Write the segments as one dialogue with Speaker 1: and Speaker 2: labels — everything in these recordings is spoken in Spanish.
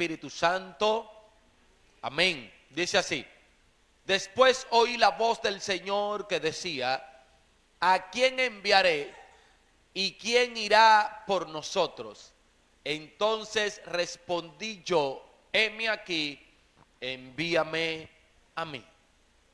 Speaker 1: Espíritu Santo. Amén. Dice así: después oí la voz del Señor que decía: ¿a quién enviaré? ¿Y quién irá por nosotros? Entonces respondí yo: heme aquí, envíame a mí.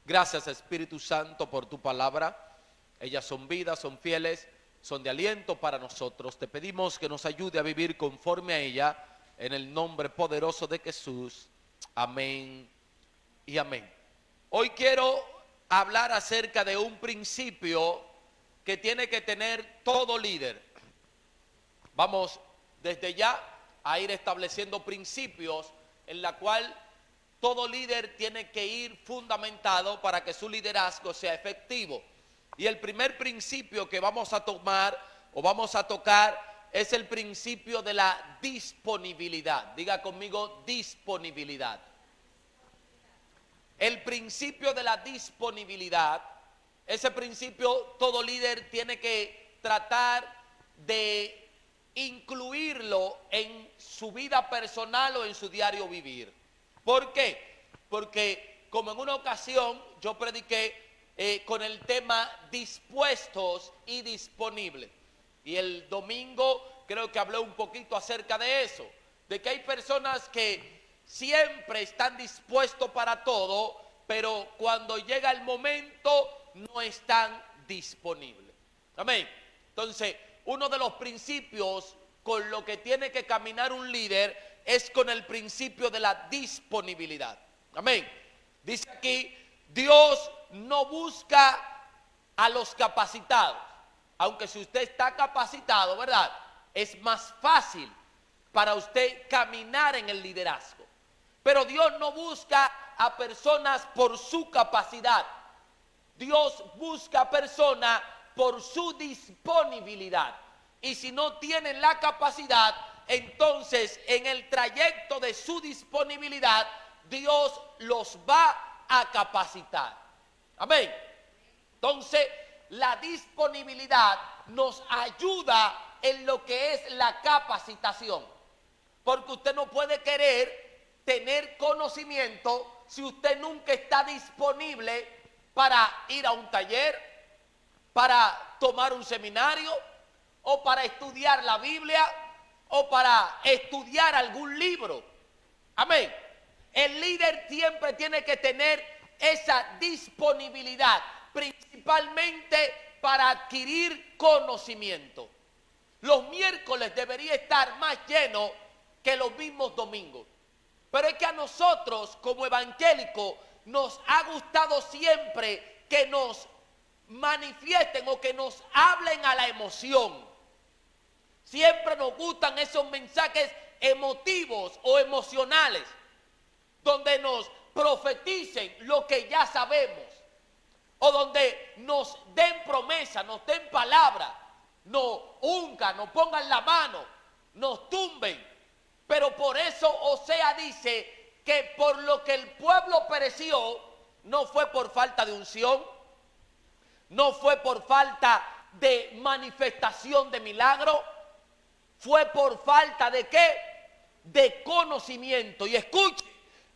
Speaker 1: Gracias, Espíritu Santo, por tu palabra. Ellas son vidas, son fieles, son de aliento para nosotros. Te pedimos que nos ayude a vivir conforme a ella, en el nombre poderoso de Jesús. Amén y amén. Hoy quiero hablar acerca de un principio que tiene que tener todo líder. Vamos desde ya a ir estableciendo principios en la cual todo líder tiene que ir fundamentado para que su liderazgo sea efectivo. Y el primer principio que vamos a tomar o vamos a tocar es el principio de la disponibilidad. Diga conmigo: disponibilidad. El principio de la disponibilidad, ese principio todo líder tiene que tratar de incluirlo en su vida personal o en su diario vivir. ¿Por qué? Porque como en una ocasión yo prediqué con el tema dispuestos y disponibles. Y el domingo creo que hablé un poquito acerca de eso, de que hay personas que siempre están dispuestos para todo, pero cuando llega el momento no están disponibles. Amén. Entonces, uno de los principios con lo que tiene que caminar un líder es con el principio de la disponibilidad. Amén. Dice aquí: Dios no busca a los capacitados. Aunque si usted está capacitado, ¿verdad?, es más fácil para usted caminar en el liderazgo. Pero Dios no busca a personas por su capacidad. Dios busca a personas por su disponibilidad. Y si no tienen la capacidad, entonces en el trayecto de su disponibilidad, Dios los va a capacitar. Amén. Entonces, la disponibilidad nos ayuda en lo que es la capacitación. Porque usted no puede querer tener conocimiento si usted nunca está disponible para ir a un taller, para tomar un seminario, o para estudiar la Biblia, o para estudiar algún libro. Amén. El líder siempre tiene que tener esa disponibilidad, principalmente para adquirir conocimiento. Los miércoles debería estar más lleno que los mismos domingos. Pero es que a nosotros como evangélicos nos ha gustado siempre que nos manifiesten o que nos hablen a la emoción. Siempre nos gustan esos mensajes emotivos o emocionales, donde nos profeticen lo que ya sabemos, o donde nos den promesa, nos den palabra, nos ungan, nos pongan la mano, nos tumben. Pero por eso Osea dice que por lo que el pueblo pereció, no fue por falta de unción, no fue por falta de manifestación de milagro, fue por falta de ¿qué? De conocimiento. Y escuche,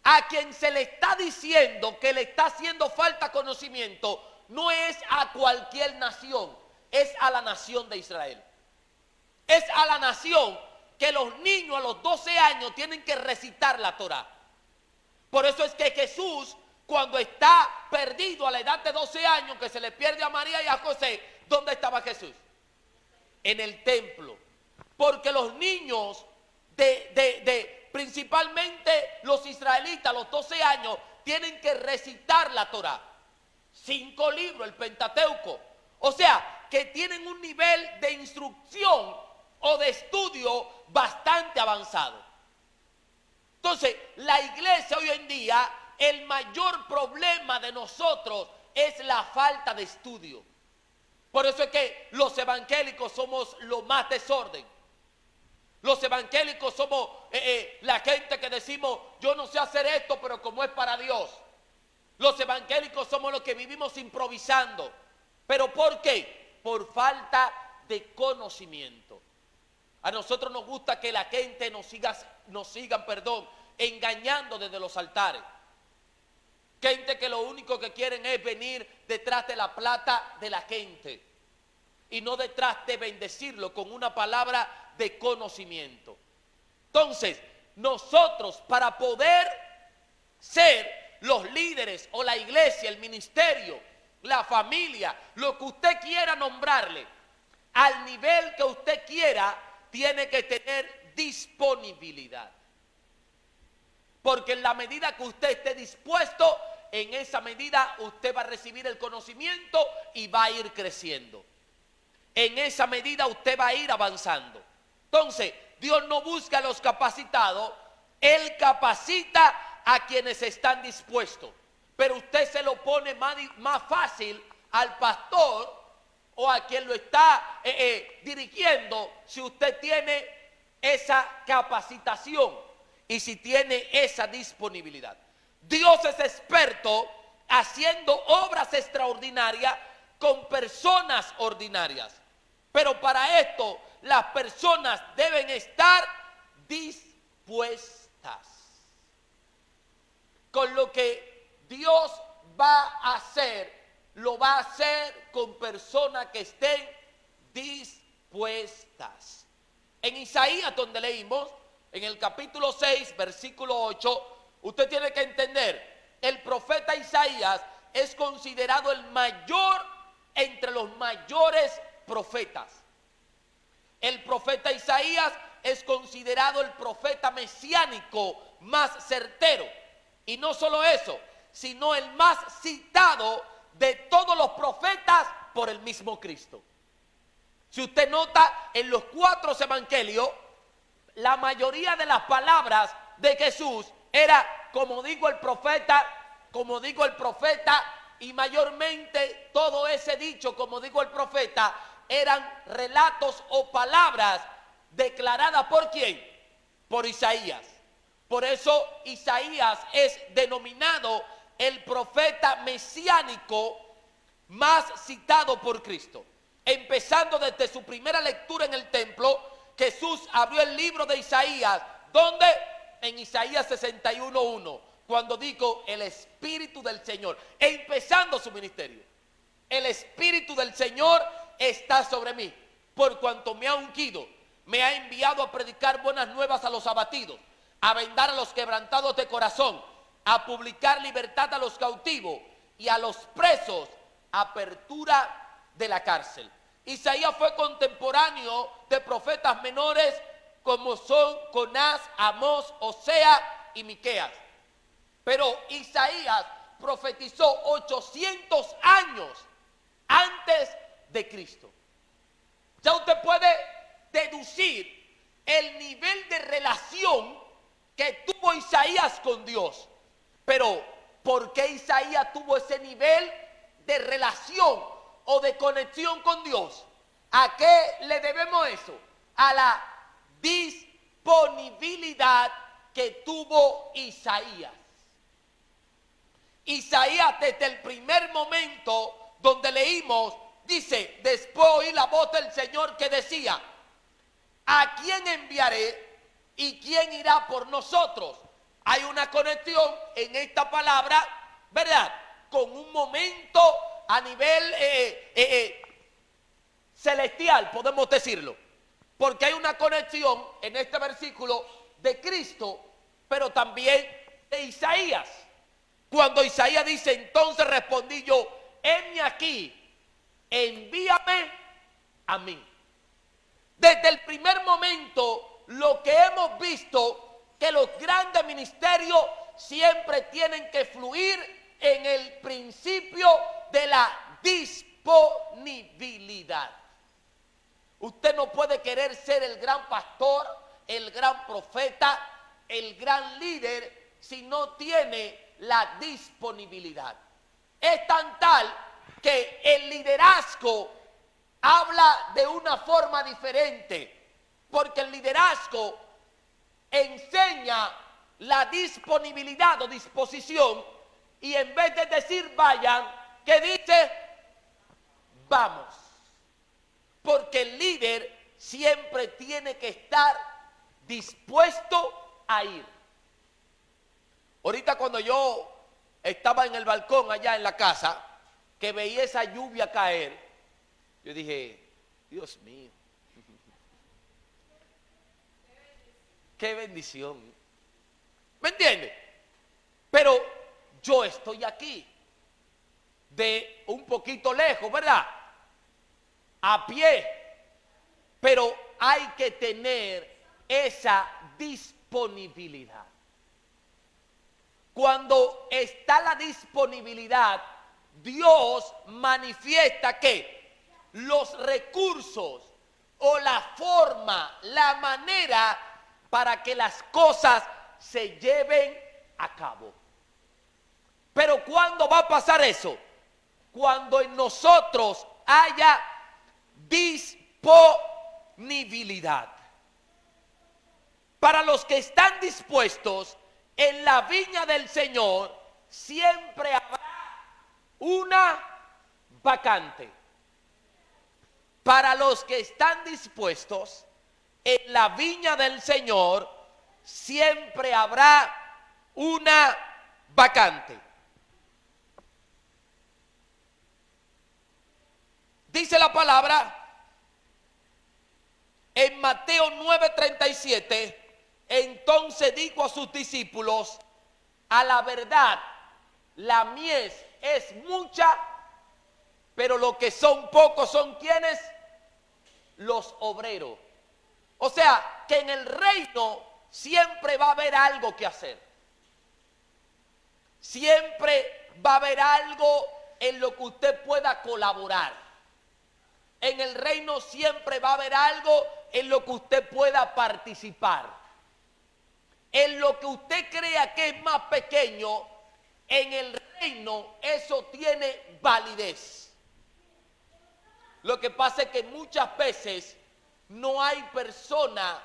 Speaker 1: a quien se le está diciendo que le está haciendo falta conocimiento, no es a cualquier nación, es a la nación de Israel. Es a la nación que los niños a los 12 años tienen que recitar la Torá. Por eso es que Jesús, cuando está perdido a la edad de 12 años, que se le pierde a María y a José, ¿dónde estaba Jesús? En el templo. Porque los niños principalmente los israelitas a los 12 años tienen que recitar la Torá. 5 libros, el Pentateuco. O sea, que tienen un nivel de instrucción o de estudio bastante avanzado. Entonces, la iglesia hoy en día, el mayor problema de nosotros es la falta de estudio. Por eso es que los evangélicos somos lo más desorden. Los evangélicos somos la gente que decimos: yo no sé hacer esto, pero como es para Dios. Los evangélicos somos los que vivimos improvisando. ¿Pero por qué? Por falta de conocimiento. A nosotros nos gusta que la gente nos sigan engañando desde los altares. Gente que lo único que quieren es venir detrás de la plata de la gente y no detrás de bendecirlo con una palabra de conocimiento. Entonces, nosotros para poder ser los líderes o la iglesia, el ministerio, la familia, lo que usted quiera nombrarle, al nivel que usted quiera, tiene que tener disponibilidad. Porque en la medida que usted esté dispuesto, en esa medida usted va a recibir el conocimiento y va a ir creciendo. En esa medida usted va a ir avanzando. Entonces, Dios no busca a los capacitados, Él capacita a quienes están dispuestos. Pero usted se lo pone más fácil al pastor o a quien lo está dirigiendo si usted tiene esa capacitación y si tiene esa disponibilidad. Dios es experto haciendo obras extraordinarias con personas ordinarias. Pero para esto las personas deben estar dispuestas. Con lo que Dios va a hacer, lo va a hacer con personas que estén dispuestas. En Isaías, donde leímos, en el capítulo 6, versículo 8, usted tiene que entender, el profeta Isaías es considerado el mayor entre los mayores profetas. El profeta Isaías es considerado el profeta mesiánico más certero. Y no solo eso, sino el más citado de todos los profetas por el mismo Cristo. Si usted nota, en los 4 evangelios, la mayoría de las palabras de Jesús era como dijo el profeta, y mayormente todo ese dicho, como dijo el profeta, eran relatos o palabras declaradas ¿por quién? Por Isaías. Por eso Isaías es denominado el profeta mesiánico más citado por Cristo. Empezando desde su primera lectura en el templo, Jesús abrió el libro de Isaías, donde en Isaías 61:1, cuando dijo el Espíritu del Señor, empezando su ministerio, el Espíritu del Señor está sobre mí, por cuanto me ha ungido, me ha enviado a predicar buenas nuevas a los abatidos, a vendar a los quebrantados de corazón, a publicar libertad a los cautivos y a los presos, apertura de la cárcel. Isaías fue contemporáneo de profetas menores como son Jonás, Amós, Osea y Miqueas. Pero Isaías profetizó 800 años antes de Cristo. Ya usted puede deducir el nivel de relación que tuvo Isaías con Dios. Pero, ¿por qué Isaías tuvo ese nivel de relación o de conexión con Dios? ¿A qué le debemos eso? A la disponibilidad que tuvo Isaías. Isaías, desde el primer momento donde leímos, dice: después oí la voz del Señor que decía: ¿a quién enviaré y quién irá por nosotros? Hay una conexión en esta palabra, ¿verdad?, con un momento a nivel celestial, podemos decirlo, porque hay una conexión en este versículo de Cristo, pero también de Isaías. Cuando Isaías dice: entonces respondí yo, heme aquí, envíame a mí. Desde el primer momento, lo que hemos visto, que los grandes ministerios siempre tienen que fluir en el principio de la disponibilidad. Usted no puede querer ser el gran pastor, el gran profeta, el gran líder, si no tiene la disponibilidad. Es tan tal que el liderazgo habla de una forma diferente, porque el liderazgo enseña la disponibilidad o disposición, y en vez de decir vayan, ¿qué dice? Vamos. Porque el líder siempre tiene que estar dispuesto a ir. Ahorita cuando yo estaba en el balcón allá en la casa, que veía esa lluvia caer, yo dije, Dios mío, qué bendición. ¿Me entiende? Pero yo estoy aquí, de un poquito lejos, ¿verdad? A pie. Pero hay que tener esa disponibilidad. Cuando está la disponibilidad, Dios manifiesta que los recursos o la forma, la manera para que las cosas se lleven a cabo. Pero ¿cuándo va a pasar eso? Cuando en nosotros haya disponibilidad. Para los que están dispuestos, en la viña del Señor siempre habrá una vacante. Para los que están dispuestos, en la viña del Señor siempre habrá una vacante. Dice la palabra en Mateo 9:37, entonces dijo a sus discípulos, a la verdad, la mies es mucha, pero lo que son pocos son ¿quiénes? Los obreros. O sea, que en el reino siempre va a haber algo que hacer. Siempre va a haber algo en lo que usted pueda colaborar. En el reino siempre va a haber algo en lo que usted pueda participar. En lo que usted crea que es más pequeño, en el reino eso tiene validez. Lo que pasa es que muchas veces no hay personas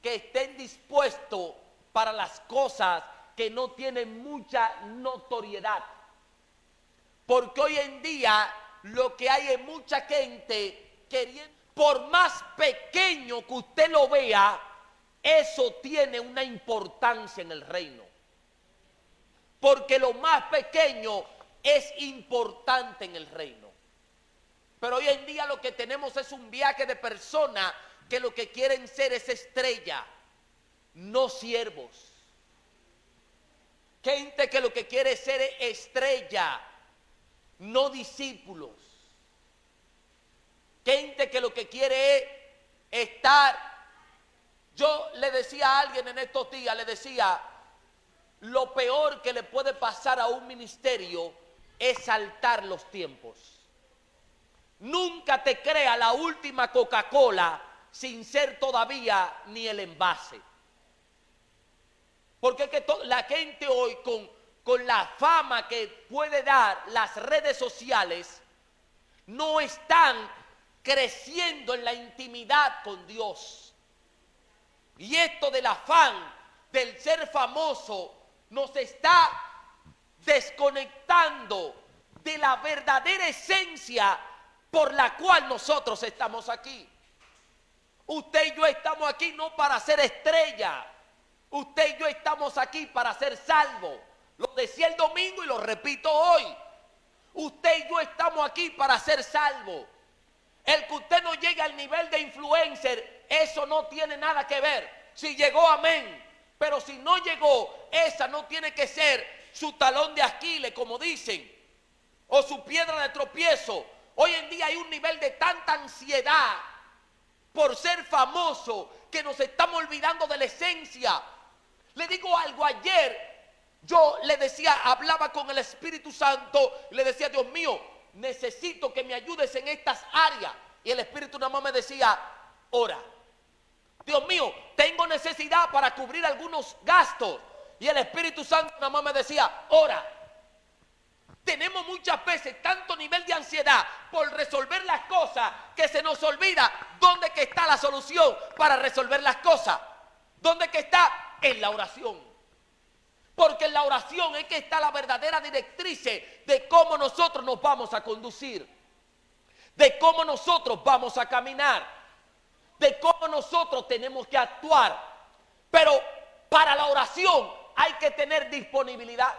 Speaker 1: que estén dispuestos para las cosas que no tienen mucha notoriedad. Porque hoy en día lo que hay es mucha gente queriendo, por más pequeño que usted lo vea, eso tiene una importancia en el reino. Porque lo más pequeño es importante en el reino. Pero hoy en día lo que tenemos es un viaje de personas que lo que quieren ser es estrella, no siervos. Gente que lo que quiere ser es estrella, no discípulos. Gente que lo que quiere es estar. Yo le decía a alguien en estos días, le decía, lo peor que le puede pasar a un ministerio es saltar los tiempos. Nunca te crea la última Coca-Cola sin ser todavía ni el envase. Porque es que la gente hoy con la fama que puede dar las redes sociales, no están creciendo en la intimidad con Dios. Y esto del afán, del ser famoso, nos está desconectando de la verdadera esencia por la cual nosotros estamos aquí. Usted y yo estamos aquí no para ser estrella. Usted y yo estamos aquí para ser salvos. Lo decía el domingo y lo repito hoy. Usted y yo estamos aquí para ser salvos. El que usted no llegue al nivel de influencer, eso no tiene nada que ver. Si llegó, amén. Pero si no llegó, esa no tiene que ser su talón de Aquiles, como dicen, o su piedra de tropiezo. Hoy en día hay un nivel de tanta ansiedad por ser famoso que nos estamos olvidando de la esencia. Le digo algo, ayer yo le decía, hablaba con el Espíritu Santo, le decía, Dios mío, necesito que me ayudes en estas áreas. Y el Espíritu nada más me decía, ora. Dios mío, tengo necesidad para cubrir algunos gastos. Y el Espíritu Santo nada más me decía, ora. Tenemos muchas veces tanto nivel de ansiedad por resolver las cosas que se nos olvida dónde que está la solución para resolver las cosas. ¿Dónde que está? En la oración. Porque en la oración es que está la verdadera directriz de cómo nosotros nos vamos a conducir, de cómo nosotros vamos a caminar, de cómo nosotros tenemos que actuar. Pero para la oración hay que tener disponibilidad.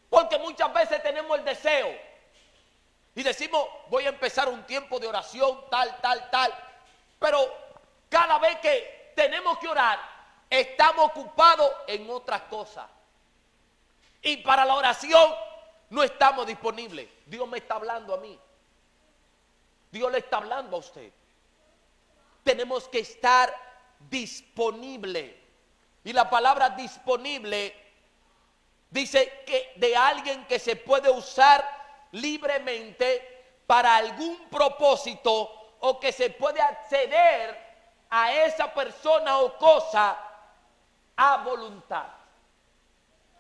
Speaker 1: Porque muchas veces tenemos el deseo y decimos, voy a empezar un tiempo de oración, tal. Pero cada vez que tenemos que orar, estamos ocupados en otras cosas. Y para la oración no estamos disponibles. Dios me está hablando a mí. Dios le está hablando a usted. Tenemos que estar disponibles. Y la palabra disponible dice que de alguien que se puede usar libremente para algún propósito o que se puede acceder a esa persona o cosa a voluntad.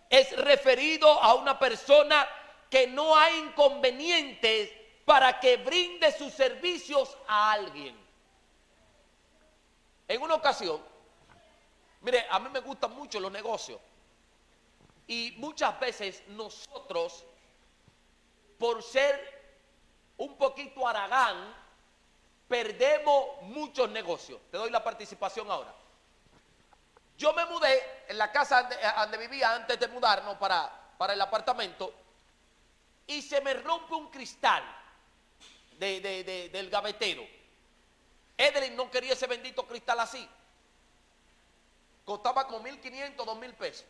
Speaker 1: Es referido a una persona que no hay inconvenientes para que brinde sus servicios a alguien. En una ocasión, mire, a mí me gustan mucho los negocios y muchas veces nosotros, por ser un poquito haragán, perdemos muchos negocios. Te doy la participación ahora. Yo me mudé en la casa donde vivía antes de mudarnos para el apartamento y se me rompe un cristal del gavetero. Edelyn no quería ese bendito cristal así. Costaba como 1.500, 2.000 pesos.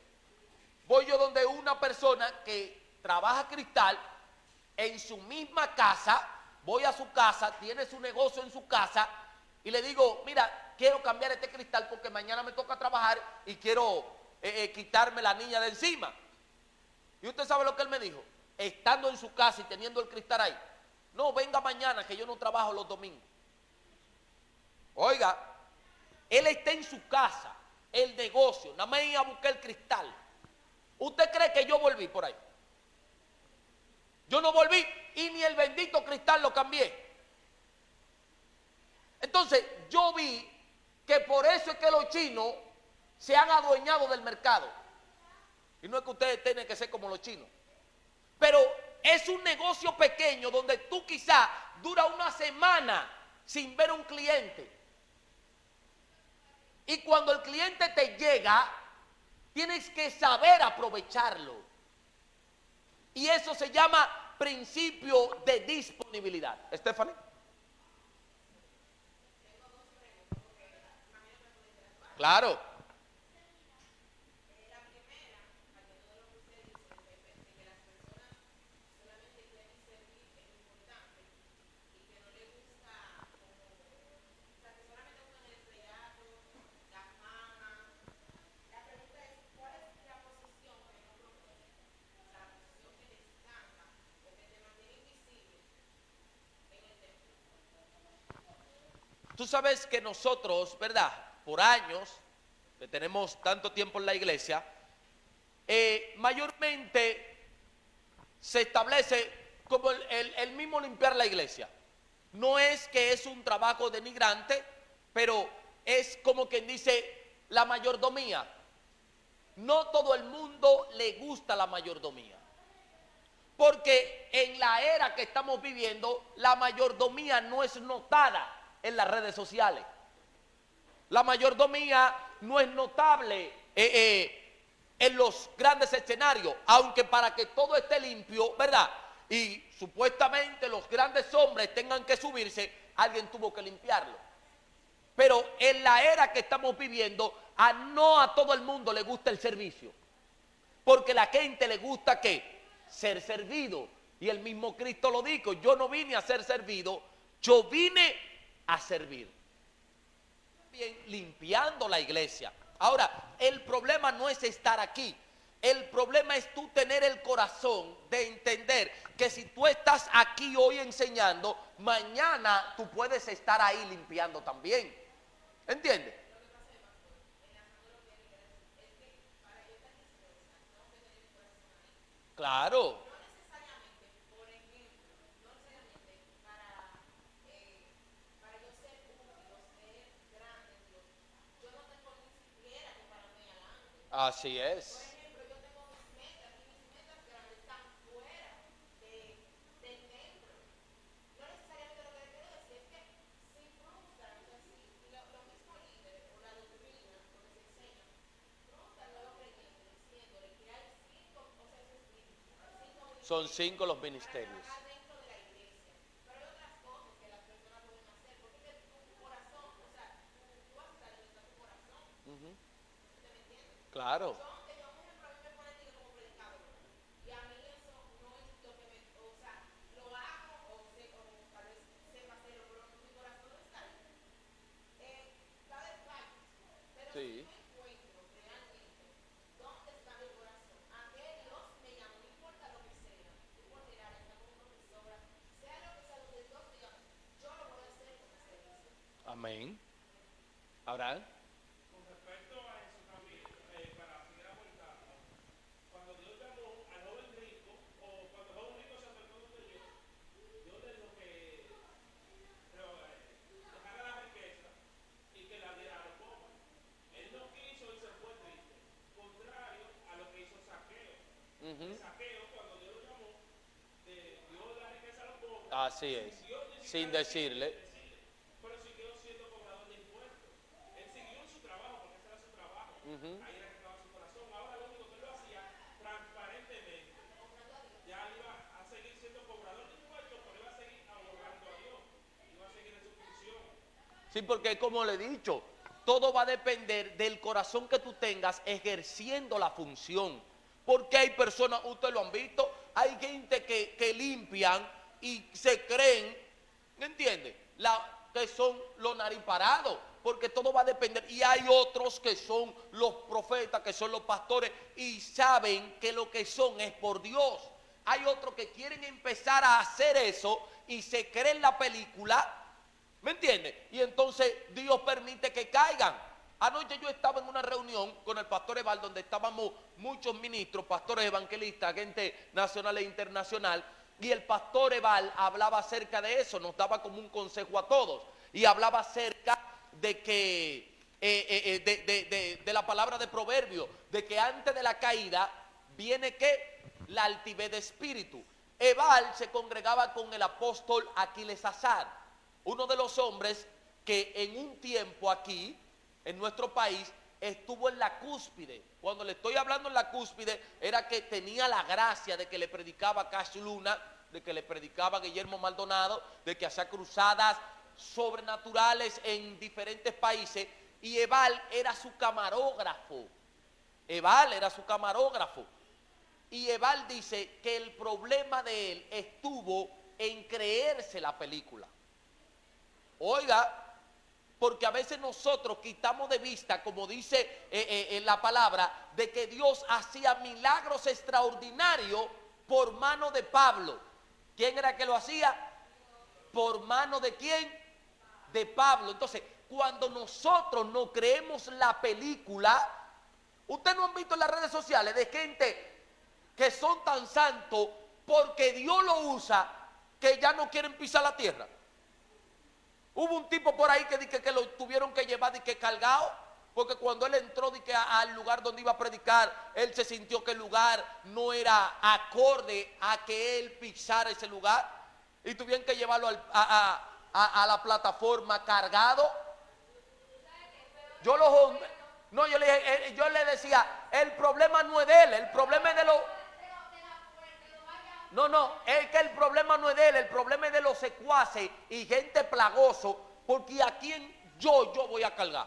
Speaker 1: Voy yo donde una persona que trabaja cristal en su misma casa, voy a su casa, tiene su negocio en su casa y le digo, mira, quiero cambiar este cristal porque mañana me toca trabajar y quiero quitarme la niña de encima. Y usted sabe lo que él me dijo, estando en su casa y teniendo el cristal ahí. No, venga mañana que yo no trabajo los domingos. Oiga, él está en su casa, el negocio, nada más iba a buscar el cristal. ¿Usted cree que yo volví por ahí? Yo no volví y ni el bendito cristal lo cambié. Entonces yo vi que por eso es que los chinos se han adueñado del mercado. Y no es que ustedes tienen que ser como los chinos. Pero es un negocio pequeño donde tú quizás dura una semana sin ver un cliente. Y cuando el cliente te llega, tienes que saber aprovecharlo. Y eso se llama principio de disponibilidad. Stephanie. Claro. Tú sabes que nosotros, ¿verdad? Por años, que tenemos tanto tiempo en la iglesia, mayormente se establece como el mismo limpiar la iglesia. No es que es un trabajo denigrante, pero es como quien dice la mayordomía. No todo el mundo le gusta la mayordomía. Porque en la era que estamos viviendo, la mayordomía no es notada en las redes sociales. La mayordomía no es notable en los grandes escenarios, aunque para que todo esté limpio, ¿verdad? Y supuestamente los grandes hombres tengan que subirse, alguien tuvo que limpiarlo. Pero en la era que estamos viviendo, no a todo el mundo le gusta el servicio. Porque a la gente le gusta ¿qué? Ser servido. Y el mismo Cristo lo dijo, yo no vine a ser servido, yo vine a servir. Bien, limpiando la iglesia. Ahora, el problema no es estar aquí. El problema es tú tener el corazón de entender que si tú estás aquí hoy enseñando, mañana tú puedes estar ahí limpiando también. ¿Entiendes? Claro. Así es. Son 5 los ministerios. Ujú. Claro. Sí. Amén. Abraham.
Speaker 2: Con respecto a eso también, para seguir aguantando, cuando Dios llamó al joven rico, o cuando el joven rico se acercó donde Dios le dijo que dejara la riqueza y que la diera a los pobres. Él no quiso y se fue triste, contrario a lo que hizo Saqueo.
Speaker 1: Ujú.
Speaker 2: Saqueo, cuando Dios lo llamó, dio la riqueza a los pobres,
Speaker 1: Así es.
Speaker 2: sin Dios ni
Speaker 1: Sin
Speaker 2: siquiera
Speaker 1: decirle.
Speaker 2: pero siguió siendo cobrador de impuestos. Él siguió en su trabajo, porque ese era su trabajo.
Speaker 1: Ujú.
Speaker 2: Ahí era que estaba su corazón. Ahora lo único que él lo hacía transparentemente. Ya él iba a seguir siendo cobrador de impuestos, pero iba a seguir abogando a Dios. Iba a seguir en su función.
Speaker 1: Sí, porque como le he dicho, todo va a depender del corazón que tú tengas ejerciendo la función. Porque hay personas, ustedes lo han visto, hay gente que limpian y se creen, ¿me entiende? Que son los nariparados, porque todo va a depender. Y hay otros que son los profetas, que son los pastores, y saben que lo que son es por Dios. Hay otros que quieren empezar a hacer eso y se creen la película, ¿me entiende? Y entonces Dios permite que caigan. Anoche yo estaba en una reunión con el pastor Eval, donde estábamos muchos ministros, pastores evangelistas, gente nacional e internacional, y el pastor Eval hablaba acerca de eso, nos daba como un consejo a todos, y hablaba acerca de que, de la palabra de Proverbio, de que antes de la caída viene que la altivez de espíritu. Eval se congregaba con el apóstol Aquiles Azar, uno de los hombres que en un tiempo aquí, en nuestro país, estuvo en la cúspide. Cuando le estoy hablando en la cúspide, era que tenía la gracia de que le predicaba Cash Luna, de que le predicaba Guillermo Maldonado, de que hacía cruzadas sobrenaturales en diferentes países, y Eval era su camarógrafo. Eval era su camarógrafo. Y Eval dice que el problema de él estuvo en creerse la película. Oiga, porque a veces nosotros quitamos de vista, como dice en la palabra, de que Dios hacía milagros extraordinarios por mano de Pablo. ¿Quién era que lo hacía? ¿Por mano de quién? De Pablo. Entonces, cuando nosotros no creemos la película, ustedes no han visto en las redes sociales de gente que son tan santos porque Dios lo usa que ya no quieren pisar la tierra. Hubo un tipo por ahí que lo tuvieron que llevar y que cargado, porque cuando él entró al lugar donde iba a predicar, él se sintió que el lugar no era acorde a que él pisara ese lugar, y tuvieron que llevarlo a la plataforma cargado. Yo le decía, el problema no es de él, el problema es de los... No, es que el problema no es de él, el problema es de los secuaces y gente plagoso, porque a quién yo voy a cargar.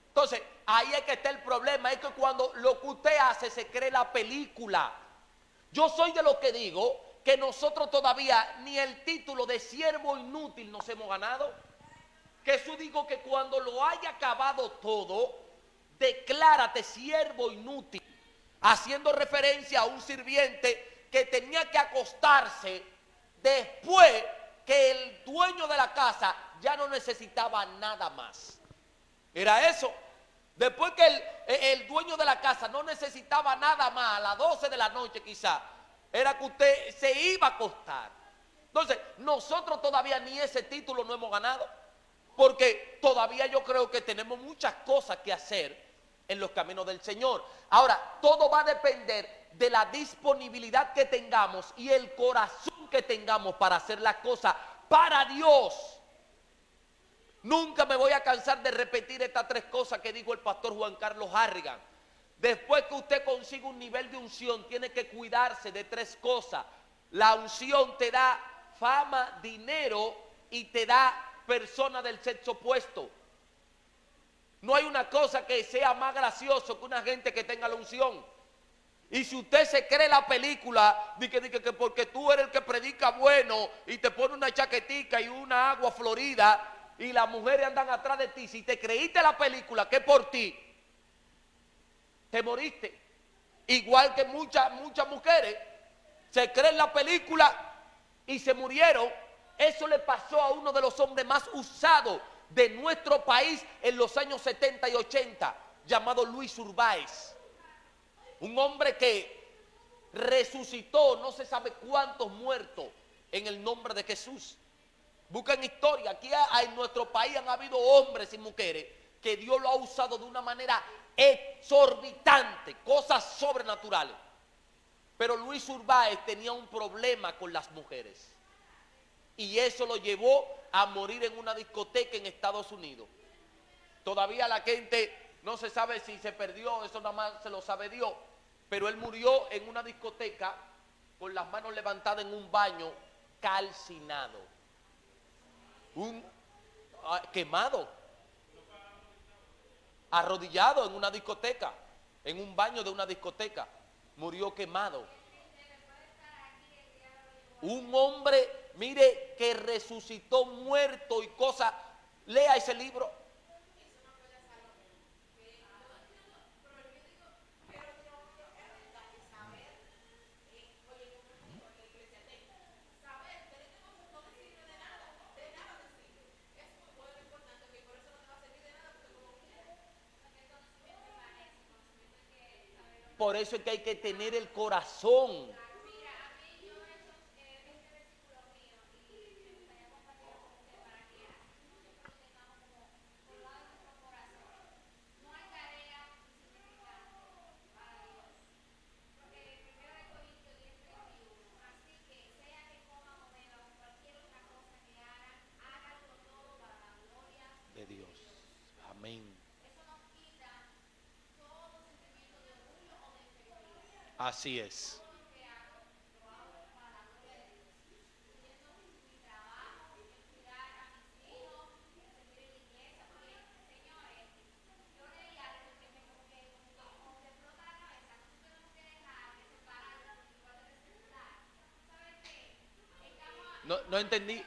Speaker 1: Entonces, ahí es que está el problema, es que cuando lo que usted hace se cree la película. Yo soy de los que digo que nosotros todavía ni el título de siervo inútil nos hemos ganado. Jesús dijo que cuando lo haya acabado todo, declárate siervo inútil, haciendo referencia a un sirviente que tenía que acostarse después que el dueño de la casa ya no necesitaba nada más. Era eso. Después que el dueño de la casa no necesitaba nada más, a las 12 de la noche quizá, era que usted se iba a acostar. Entonces, nosotros todavía ni ese título no hemos ganado, porque todavía yo creo que tenemos muchas cosas que hacer en los caminos del Señor. Ahora, todo va a depender de la disponibilidad que tengamos y el corazón que tengamos para hacer las cosas para Dios. Nunca me voy a cansar de repetir estas tres cosas que dijo el pastor Juan Carlos Harrigan. Después que usted consiga un nivel de unción, tiene que cuidarse de tres cosas. La unción te da fama, dinero y te da persona del sexo opuesto. No hay una cosa que sea más gracioso que una gente que tenga la unción. Y si usted se cree la película, dice que porque tú eres el que predica bueno y te pone una chaquetica y una agua florida y las mujeres andan atrás de ti, si te creíste la película que por ti, te moriste. Igual que muchas mujeres se creen la película y se murieron. Eso le pasó a uno de los hombres más usados de nuestro país en los años 70 y 80, llamado Luis Urbáez. Un hombre que resucitó no se sabe cuántos muertos en el nombre de Jesús. Busquen historia. Aquí en nuestro país han habido hombres y mujeres que Dios lo ha usado de una manera exorbitante, cosas sobrenaturales. Pero Luis Urbáez tenía un problema con las mujeres. Y eso lo llevó a morir en una discoteca en Estados Unidos. Todavía la gente no se sabe si se perdió, eso nada más se lo sabe Dios. Pero él murió en una discoteca con las manos levantadas en un baño calcinado. Quemado. Arrodillado en una discoteca, en un baño de una discoteca. Murió quemado. Un hombre, mire, que resucitó muerto y cosas. Lea ese libro. Por eso es que hay que tener el corazón. De Dios. Amén. Así es. No entendí.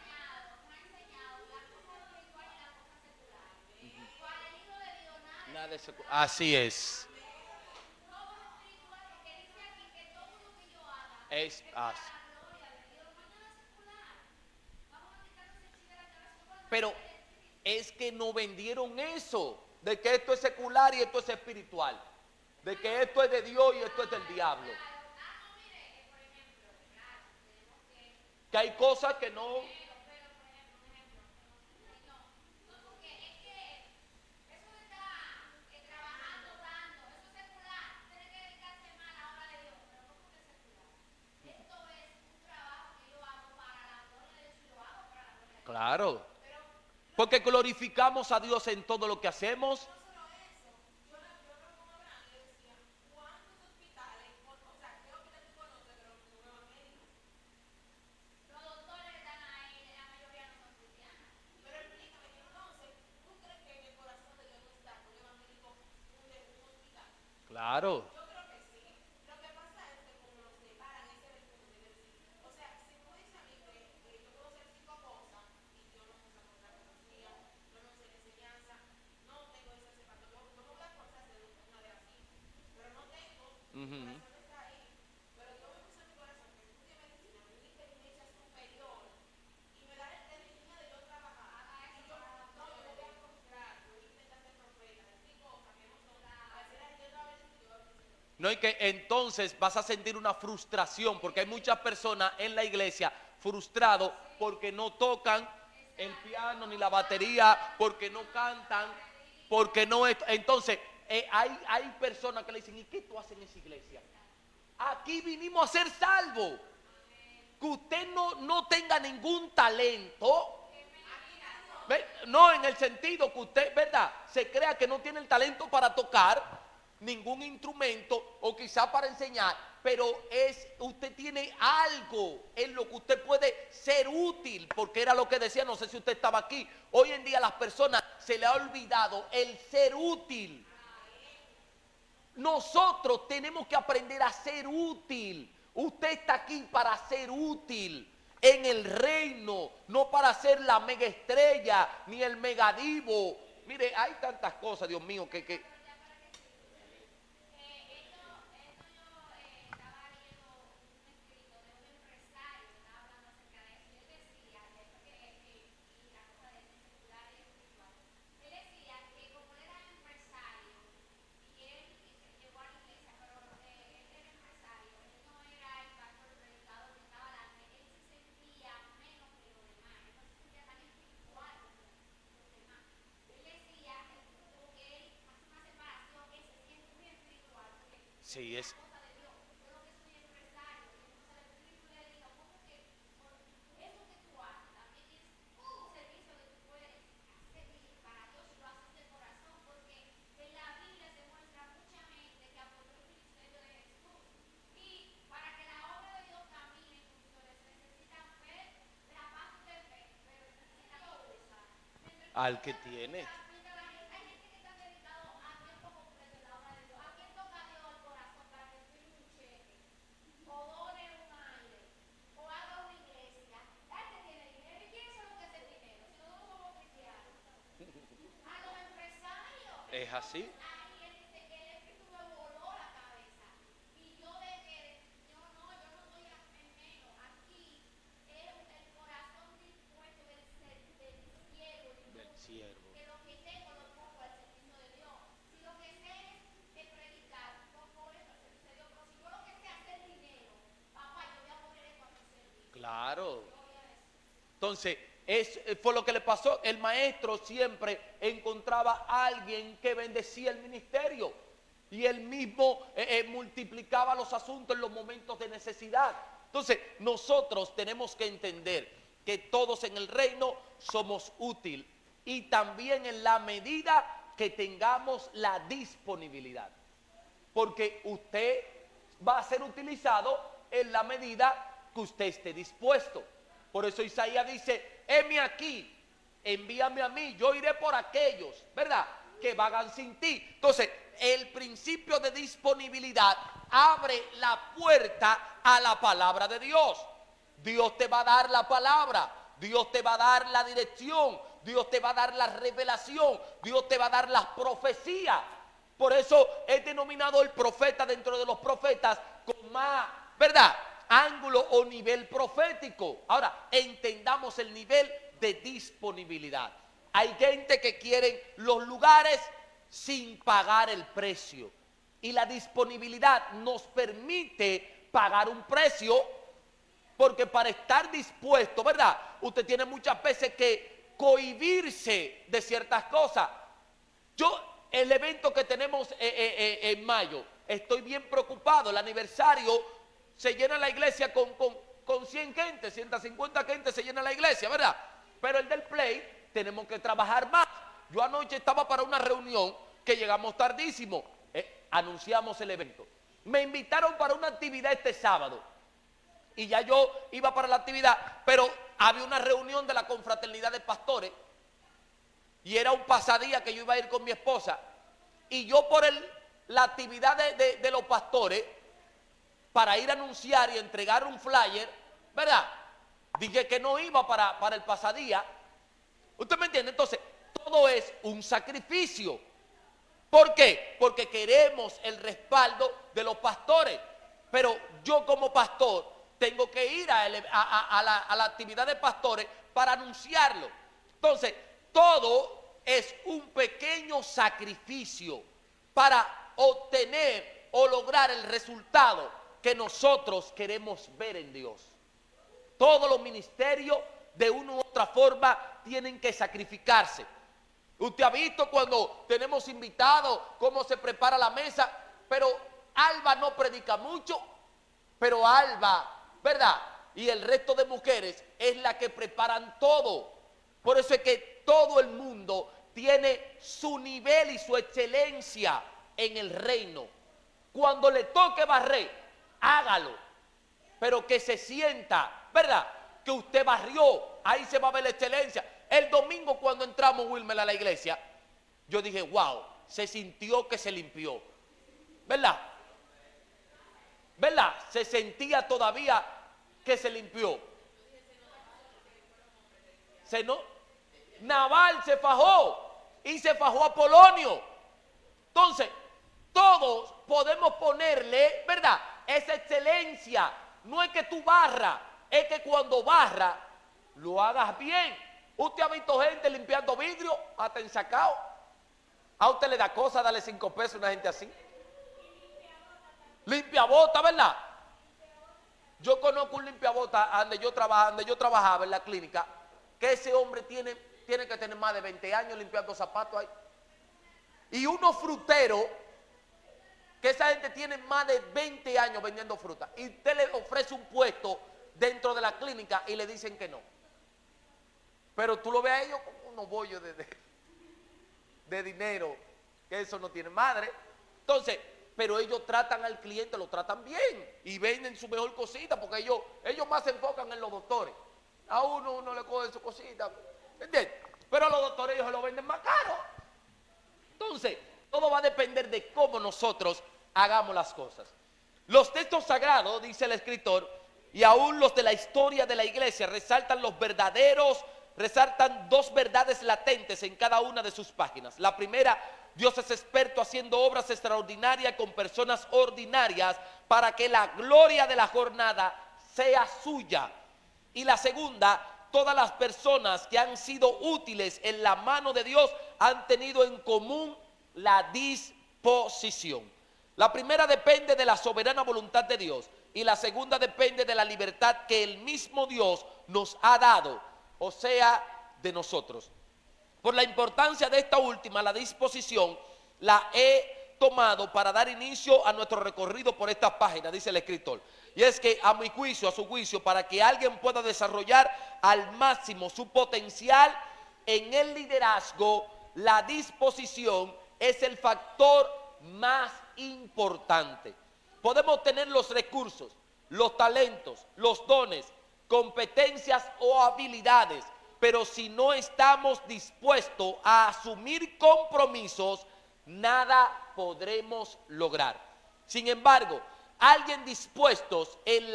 Speaker 1: Nada de eso. Así es. Es así. Pero es que no vendieron eso, de que esto es secular y esto es espiritual, de que esto es de Dios y esto es del diablo. Que hay cosas que no. Claro. Porque glorificamos a Dios en todo lo que hacemos. Claro. Uh-huh. No, y que entonces vas a sentir una frustración, porque hay muchas personas en la iglesia frustrados porque no tocan el piano ni la batería, porque no cantan, porque no. Entonces, hay personas que le dicen: ¿y qué tú haces en esa iglesia? Aquí vinimos a ser salvos. Que usted no tenga ningún talento, No en el sentido que usted, ¿verdad?, se crea que no tiene el talento para tocar ningún instrumento o quizá para enseñar, pero usted tiene algo en lo que usted puede ser útil, porque era lo que decía, no sé si usted estaba aquí. Hoy en día a las personas se le ha olvidado el ser útil. Nosotros tenemos que aprender a ser útil. Usted está aquí para ser útil en el reino, no para ser la mega estrella ni el megadivo. Mire, hay tantas cosas, Dios mío, que sí es. Al que tiene. Es así. Del siervo. Claro. Entonces, fue lo que le pasó. El maestro siempre encontraba a alguien que bendecía el ministerio y él mismo multiplicaba los asuntos en los momentos de necesidad. Entonces, nosotros tenemos que entender que todos en el reino somos útiles y también en la medida que tengamos la disponibilidad. Porque usted va a ser utilizado en la medida que usted esté dispuesto. Por eso Isaías dice, heme aquí, envíame a mí, yo iré por aquellos, ¿verdad?, que vagan sin ti. Entonces, el principio de disponibilidad abre la puerta a la palabra de Dios. Dios te va a dar la palabra, Dios te va a dar la dirección, Dios te va a dar la revelación, Dios te va a dar las profecías. Por eso es denominado el profeta dentro de los profetas con más, ¿verdad?, ángulo o nivel profético. Ahora, entendamos el nivel de disponibilidad. Hay gente que quiere los lugares sin pagar el precio. Y la disponibilidad nos permite pagar un precio, porque para estar dispuesto, ¿verdad?, usted tiene muchas veces que cohibirse de ciertas cosas. El evento que tenemos en mayo, estoy bien preocupado. El aniversario se llena la iglesia con 100 gente, 150 gente se llena la iglesia, ¿verdad? Pero el del play tenemos que trabajar más. Yo anoche estaba para una reunión que llegamos tardísimo, anunciamos el evento. Me invitaron para una actividad este sábado y ya yo iba para la actividad, pero había una reunión de la confraternidad de pastores y era un pasadía que yo iba a ir con mi esposa, y yo por la actividad de los pastores, para ir a anunciar y entregar un flyer, ¿verdad?, dije que no iba para el pasadía. ¿Usted me entiende? Entonces, todo es un sacrificio. ¿Por qué? Porque queremos el respaldo de los pastores. Pero yo como pastor tengo que ir a la actividad de pastores para anunciarlo. Entonces, todo es un pequeño sacrificio para obtener o lograr el resultado que nosotros queremos ver en Dios. Todos los ministerios de una u otra forma tienen que sacrificarse. Usted ha visto cuando tenemos invitados cómo se prepara la mesa, pero Alba no predica mucho, pero Alba, ¿verdad?, y el resto de mujeres es la que preparan todo. Por eso es que todo el mundo tiene su nivel y su excelencia en el reino. Cuando le toque barrer, hágalo, pero que se sienta, ¿verdad?, que usted barrió. Ahí se va a ver la excelencia. El domingo cuando entramos, Wilmer, a la iglesia, yo dije, wow, se sintió que se limpió, ¿verdad? ¿Verdad? Se sentía todavía que se limpió. Naval se fajó y se fajó Apolonio. Entonces, todos podemos ponerle, ¿verdad?, esa excelencia. No es que tú barras, es que cuando barra lo hagas bien. Usted ha visto gente limpiando vidrio hasta ensacado. A usted le da cosa darle 5 pesos a una gente así. Limpia bota, ¿verdad? Yo conozco un limpiabota donde yo trabajaba en la clínica, que ese hombre tiene que tener más de 20 años limpiando zapatos ahí. Y unos fruteros, que esa gente tiene más de 20 años vendiendo fruta, y usted le ofrece un puesto dentro de la clínica y le dicen que no. Pero tú lo ves a ellos como unos bollos de dinero, que eso no tiene madre. Entonces, pero ellos tratan al cliente, lo tratan bien y venden su mejor cosita, porque ellos más se enfocan en los doctores. A uno le coge su cosita, ¿entiendes? Pero a los doctores ellos se lo venden más caro. Entonces, todo va a depender de cómo nosotros hagamos las cosas. Los textos sagrados, dice el escritor, y aún los de la historia de la iglesia, resaltan 2 verdades latentes en cada una de sus páginas. La primera, Dios es experto haciendo obras extraordinarias con personas ordinarias para que la gloria de la jornada sea suya. Y la segunda, todas las personas que han sido útiles en la mano de Dios han tenido en común la disposición. La primera depende de la soberana voluntad de Dios y la segunda depende de la libertad que el mismo Dios nos ha dado, o sea, de nosotros. Por la importancia de esta última, la disposición, la he tomado para dar inicio a nuestro recorrido por esta página, dice el escritor. Y es que a su juicio, para que alguien pueda desarrollar al máximo su potencial en el liderazgo, la disposición es el factor más importante. Podemos tener los recursos, los talentos, los dones, competencias o habilidades, pero si no estamos dispuestos a asumir compromisos, nada podremos lograr. Sin embargo, alguien dispuesto en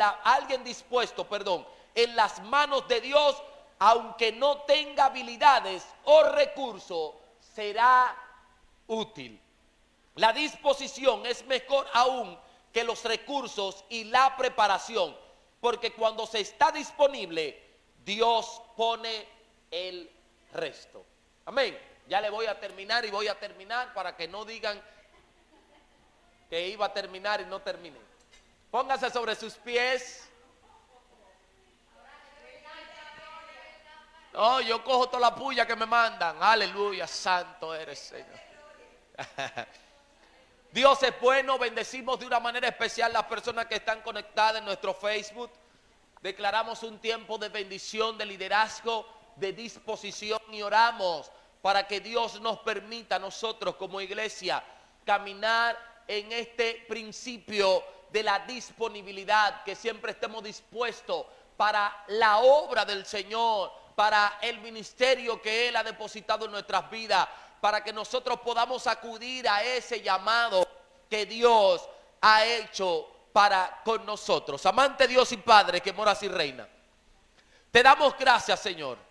Speaker 1: las manos de Dios, aunque no tenga habilidades o recursos, será útil. La disposición es mejor aún que los recursos y la preparación, porque cuando se está disponible, Dios pone el resto. Amén. Ya le voy a terminar y voy a terminar para que no digan que iba a terminar y no terminé. Póngase sobre sus pies. No, yo cojo toda la puya que me mandan. Aleluya, santo eres, Señor. Dios es bueno. Bendecimos de una manera especial las personas que están conectadas en nuestro Facebook. Declaramos un tiempo de bendición, de liderazgo, de disposición, y oramos para que Dios nos permita a nosotros como iglesia caminar en este principio de la disponibilidad, que siempre estemos dispuestos para la obra del Señor, para el ministerio que Él ha depositado en nuestras vidas, para que nosotros podamos acudir a ese llamado que Dios ha hecho para con nosotros. Amante Dios y Padre que moras y reina, te damos gracias, Señor.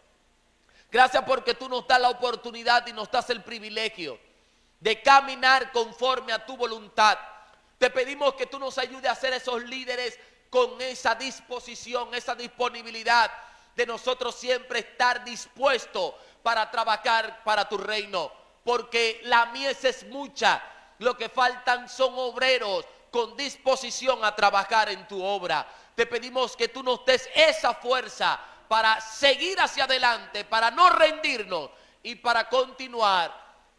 Speaker 1: Gracias porque tú nos das la oportunidad y nos das el privilegio de caminar conforme a tu voluntad. Te pedimos que tú nos ayudes a ser esos líderes con esa disposición, esa disponibilidad de nosotros siempre estar dispuestos para trabajar para tu reino, porque la mies es mucha, lo que faltan son obreros con disposición a trabajar en tu obra. Te pedimos que tú nos des esa fuerza para seguir hacia adelante, para no rendirnos y para continuar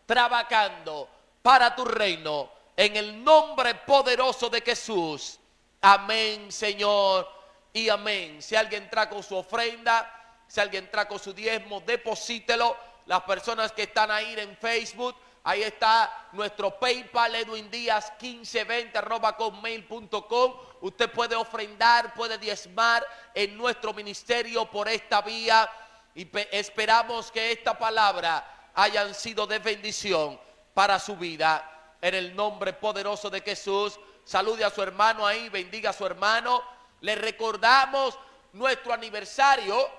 Speaker 1: trabajando para tu reino, en el nombre poderoso de Jesús. Amén, Señor, y amén. Si alguien trae con su ofrenda, si alguien trae con su diezmo, deposítelo. las personas que están ahí en Facebook. Ahí está nuestro PayPal, edwindiaz1520@hotmail.com. Usted puede ofrendar, puede diezmar en nuestro ministerio por esta vía. Y esperamos que esta palabra hayan sido de bendición para su vida. En el nombre poderoso de Jesús, salude a su hermano ahí, bendiga a su hermano. Le recordamos nuestro aniversario.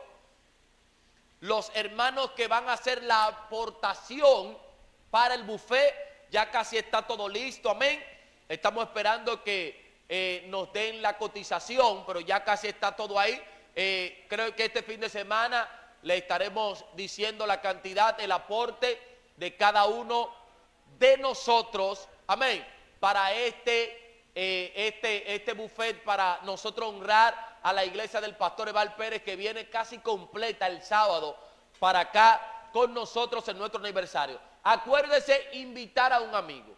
Speaker 1: Los hermanos que van a hacer la aportación para el buffet, ya casi está todo listo, amén. Estamos esperando que nos den la cotización, pero ya casi está todo ahí. Creo que este fin de semana le estaremos diciendo la cantidad, el aporte de cada uno de nosotros, amén, para este buffet, para nosotros honrar a la iglesia del pastor Eval Pérez, que viene casi completa el sábado para acá con nosotros en nuestro aniversario. Acuérdese invitar a un amigo.